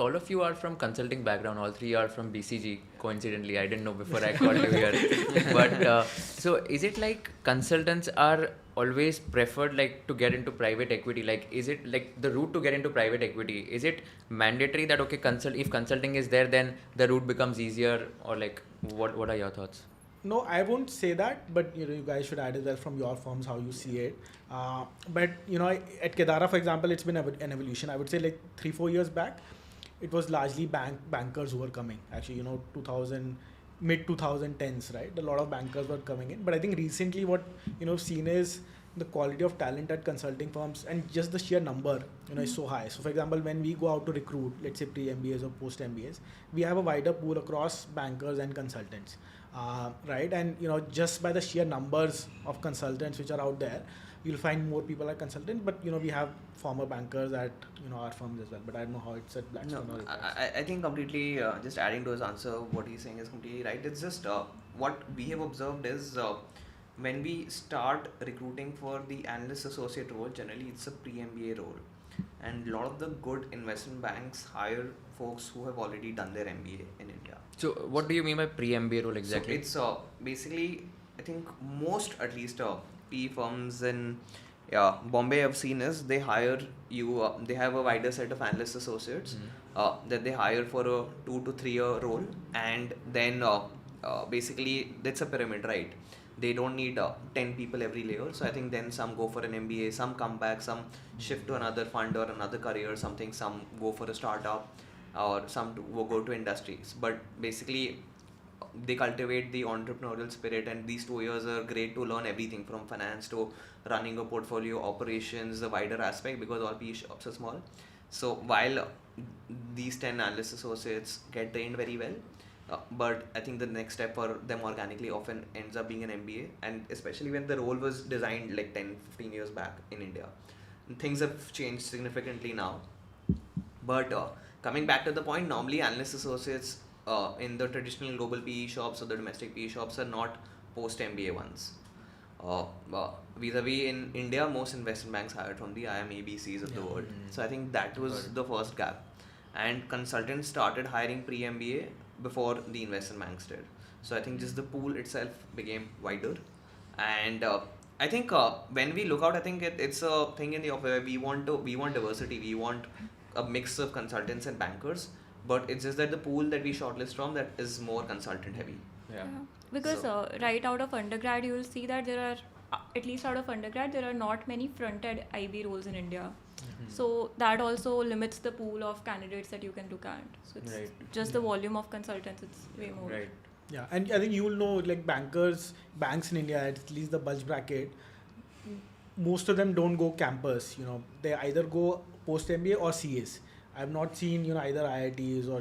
All of you are from consulting background. All three are from BCG. Coincidentally, I didn't know before I called you here. But so is it like consultants are always preferred like to get into private equity? Like is it like the route to get into private equity? Is it mandatory that okay, if consulting is there, then the route becomes easier, or like what are your thoughts? No, I won't say that, but you guys should add as well from your firms how you see it. But at Kedara, for example, it's been an evolution. I would say like 3-4 years back, it was largely bankers who were coming. Actually, 2000 mid 2010s, right? A lot of bankers were coming in. But I think recently, what seen is the quality of talent at consulting firms and just the sheer number is so high. So for example, when we go out to recruit, let's say pre-MBAs or post-MBAs, we have a wider pool across bankers and consultants, right? And just by the sheer numbers of consultants which are out there, you'll find more people like consultants. But we have former bankers at our firms as well. But I don't know how it's at No, Blackstone or I think completely, just adding to his answer, what he's saying is completely right. It's just what we have observed is when we start recruiting for the analyst associate role, generally it's a pre-MBA role. And a lot of the good investment banks hire folks who have already done their MBA in India. So what do you mean by pre-MBA role exactly? So it's basically, I think most at least PE firms in Bombay I've seen is they hire you, they have a wider set of analyst associates that they hire for a 2 to 3 year role, and then basically that's a pyramid, right? They don't need 10 people every layer. So I think then some go for an MBA, some come back, some shift to another fund or another career or something, some go for a startup, or some will go to industries. But basically, they cultivate the entrepreneurial spirit, and these 2 years are great to learn everything from finance to running a portfolio, operations, the wider aspect, because all PE shops are small. So while these 10 analyst associates get trained very well, but I think the next step for them organically often ends up being an MBA, and especially when the role was designed like 10-15 years back in India. Things have changed significantly now. But coming back to the point, normally analyst associates in the traditional global PE shops or the domestic PE shops are not post MBA ones. Uh, Vis-a-vis in India, most investment banks hired from the IMABCs of the world. So I think that was the first gap. And consultants started hiring pre-MBA before the investment banks did. So I think just the pool itself became wider. And I think when we look out, I think it's a thing in the where we want diversity, we want a mix of consultants and bankers, but it's just that the pool that we shortlist from, that is more consultant heavy. Yeah. Because So right out of undergrad, you will see that there are, at least out of undergrad, there are not many front-end IB roles in India. So that also limits the pool of candidates that you can look at. So it's Right. just the volume of consultants, it's way more. Right. Yeah, and I think you will know, like banks in India, at least the bulge bracket, most of them don't go campus. They either go post MBA or CAs. I've not seen either IITs or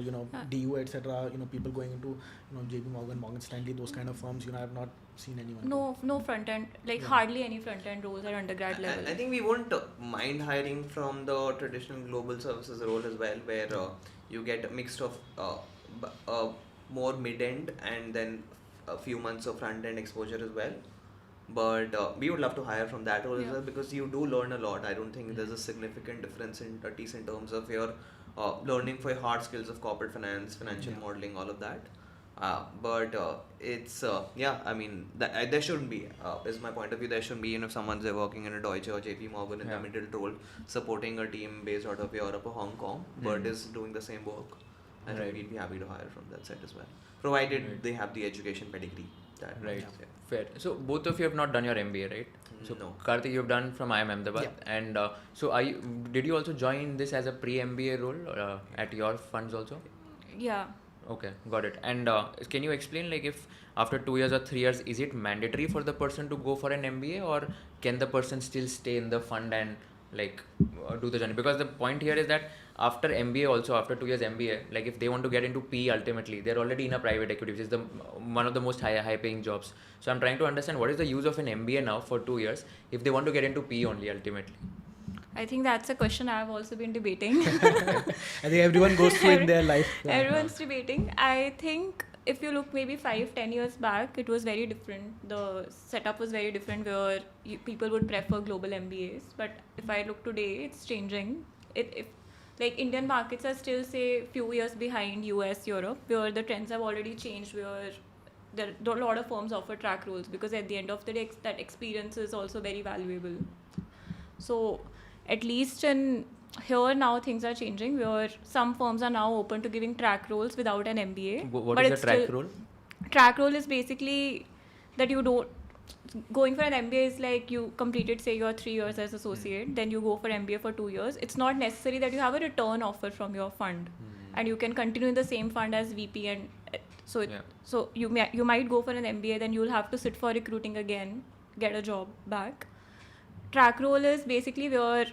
DU, etc. People going into JP Morgan, Morgan Stanley, those kind of firms. I've not seen anyone. No front end, like Yeah. hardly any front end roles at undergrad level. I think we won't mind hiring from the traditional global services role as well, where you get a mix of more mid-end and then a few months of front-end exposure as well. But we would love to hire from that role as Yeah. well, because you do learn a lot. I don't think there's a significant difference in, at least in terms of your learning for your hard skills of corporate finance, financial Yeah. modeling, all of that. But it's I mean there shouldn't be, is my point of view. There shouldn't be, if someone's working in a Deutsche or JP Morgan in the Yeah. middle role, supporting a team based out of Europe or Hong Kong, but is doing the same work. I think Right. we'd be happy to hire from that set as well, provided Right. they have the education pedigree. That Right. yeah. Fair. So both of you have not done your MBA, right? So No. Karthik, you've done from IIM Ahmedabad, Yeah. and so did you also join this as a pre-MBA role at your funds also? Yeah. Okay, got it. And can you explain, like, if after 2 years or 3 years, is it mandatory for the person to go for an MBA, or can the person still stay in the fund and like do the journey? Because the point here is that after MBA, also after 2 years MBA, like if they want to get into PE, ultimately they're already in a private equity, which is the one of the most high paying jobs. So I'm trying to understand what is the use of an MBA now for 2 years if they want to get into PE only ultimately. I think that's a question I've also been debating. I think everyone goes through in their life. Everyone's debating. I think if you look maybe 5-10 years back, it was very different. The setup was very different, where people would prefer global MBAs. But if I look today, it's changing. If like Indian markets are still say few years behind US, Europe, where the trends have already changed, where there a lot of firms offer track roles, because at the end of the day that experience is also very valuable. So at least in here now things are changing, where some firms are now open to giving track roles without an MBA. What but is it's the track still, role? Track role is basically that you don't going for an MBA is like you completed say your 3 years as associate, then you go for MBA for 2 years. It's not necessary that you have a return offer from your fund, and you can continue in the same fund as VP, and so Yeah. so you might go for an MBA, then you'll have to sit for recruiting again, get a job back. Track role is basically where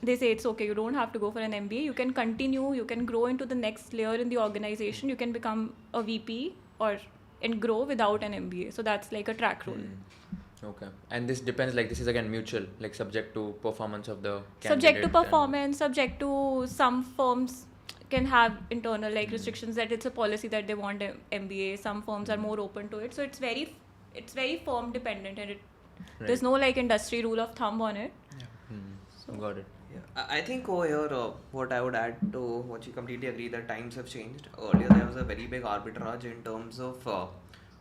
they say it's okay, you don't have to go for an MBA, you can continue, you can grow into the next layer in the organization, you can become a VP or and grow without an MBA. So that's like a track role. Okay. And this depends, like this is again mutual, like subject to performance of the candidate. Subject to and- performance, subject to some firms can have internal like restrictions that it's a policy that they want a MBA. Some firms are more open to it. So it's very firm dependent, and there's no like industry rule of thumb on it. So- Got it. Yeah, I think over here, what I would add to what you completely agree that times have changed. Earlier, there was a very big arbitrage in terms of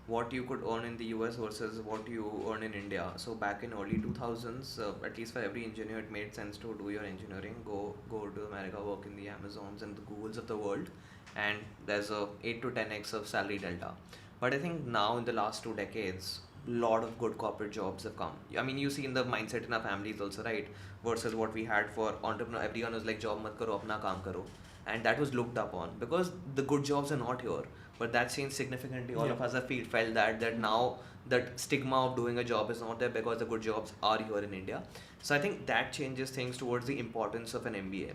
what you could earn in the US versus what you earn in India. So back in early 2000s, at least for every engineer, it made sense to do your engineering, go to America, work in the Amazons and the Googles of the world, and there's a 8 to 10x of salary delta. But I think now in the last 2 decades, lot of good corporate jobs have come. I mean, you see in the mindset in our families also, right? Versus what we had for entrepreneur, everyone was like, job mat karo, apna kaam karo. And that was looked upon because the good jobs are not here. But that changed significantly. All of us have felt that now that stigma of doing a job is not there because the good jobs are here in India. So I think that changes things towards the importance of an MBA.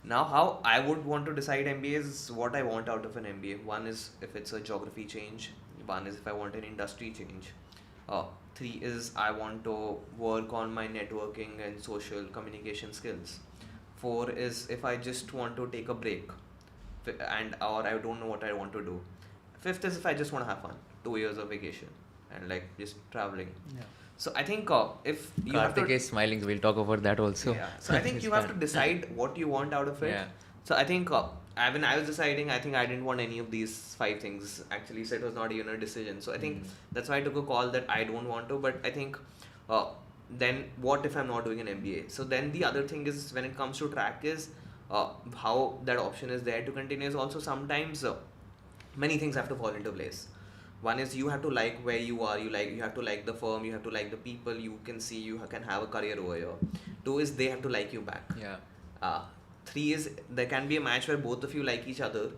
Now, how I would want to decide MBA is what I want out of an MBA. One is if it's a geography change. One is if I want an industry change. 3 is I want to work on my networking and social communication skills. 4 is if I just want to take a break or I don't know what I want to do. 5th is if I just want to have fun, 2 years of vacation and like just traveling. Yeah. So I think if you have Karthik to, is smiling. We'll talk about that also. yeah. So I think you have to decide what you want out of it. Yeah. So I think when I was deciding, I think I didn't want any of these 5 things. Actually, so it was not even a decision. So I think that's why I took a call that I don't want to. But I think then what if I'm not doing an MBA? So then the other thing is when it comes to track is how that option is there to continue is also sometimes many things have to fall into place. One is you have to like where you are, you have to like the firm, you have to like the people, you can see you can have a career over here. 2 is they have to like you back. Yeah. 3 is there can be a match where both of you like each other,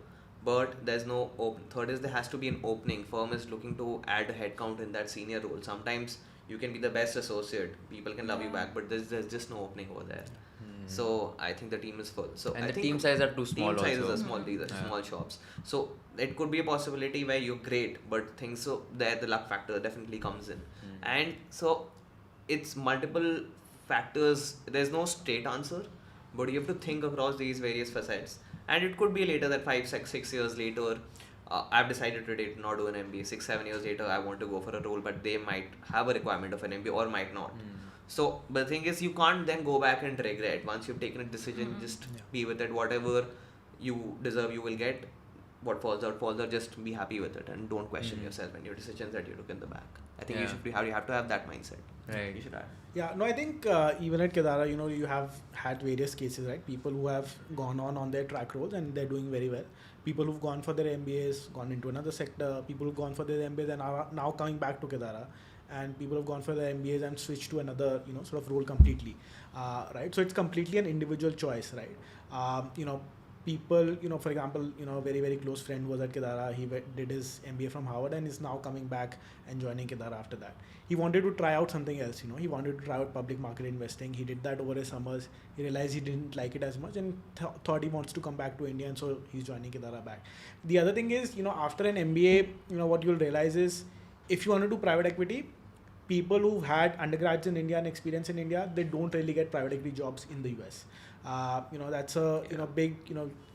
but there's no open. 3rd is there has to be an opening. Firm is looking to add a headcount in that senior role. Sometimes you can be the best associate, people can love you back, but there's just no opening over there. So I think the team is full. So And I the think team size are too small team sizes also. are small. These are small shops. So it could be a possibility where you're great, but things so there the luck factor definitely comes in. And so it's multiple factors. There's no straight answer, but you have to think across these various facets. And it could be later that 5, 6 years later, I've decided today to not do an MBA. 6, 7 years later, I want to go for a role, but they might have a requirement of an MBA or might not. So, but the thing is, you can't then go back and regret. Once you've taken a decision, just be with it. Whatever you deserve, you will get. What falls out, just be happy with it and don't question yourself and your decisions that you took in the back. I think you have to have that mindset. Right. You should have. Yeah, no, I think even at Kedara, you have had various cases, right? People who have gone on their track roles and they're doing very well. People who've gone for their MBAs, gone into another sector. People who've gone for their MBAs and are now coming back to Kedara. And people have gone for their MBAs and switched to another, sort of role completely, right? So it's completely an individual choice, right? People, for example, a very, very close friend was at Kedara. He did his MBA from Harvard and is now coming back and joining Kedara after that. He wanted to try out something else, he wanted to try out public market investing. He did that over his summers. He realized he didn't like it as much and thought he wants to come back to India, and so he's joining Kedara back. The other thing is, after an MBA, what you'll realize is if you want to do private equity, people who've had undergrads in India and experience in India, they don't really get private equity jobs in the US. That's a big,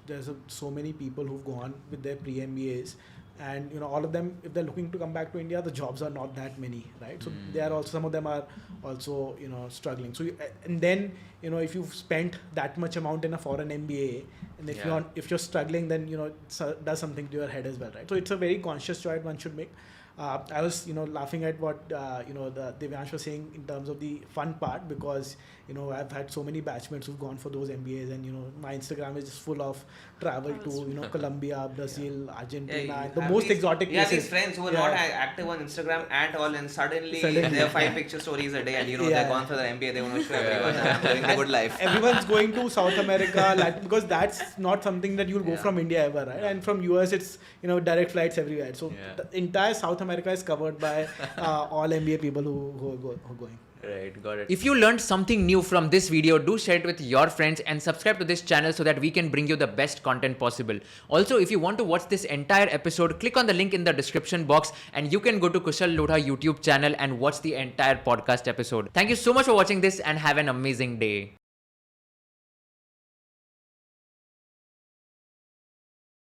there's so many people who've gone with their pre-MBAs and all of them, if they're looking to come back to India, the jobs are not that many, right? So they are also, some of them are also struggling. So and then if you've spent that much amount in a foreign MBA, and if you're struggling, then it does something to your head as well, right? So it's a very conscious choice one should make. I was laughing at what the Divyansh was saying in terms of the fun part, because I've had so many batchmates who've gone for those MBAs, and my Instagram is just full of travel to Colombia, Brazil, Argentina, and the most exotic places. These friends who are not active on Instagram at all, and suddenly they have 5 picture stories a day, and they're gone for their MBA. They want to show everyone I'm living the good life. Everyone's going to South America, because that's not something that you'll go from India ever, right? And from US, it's direct flights everywhere. So the entire South America is covered by all MBA people who are going. Right, got it. If you learned something new from this video, do share it with your friends and subscribe to this channel so that we can bring you the best content possible. Also, if you want to watch this entire episode, click on the link in the description box and you can go to Kushal Lodha YouTube channel and watch the entire podcast episode. Thank you so much for watching this and have an amazing day.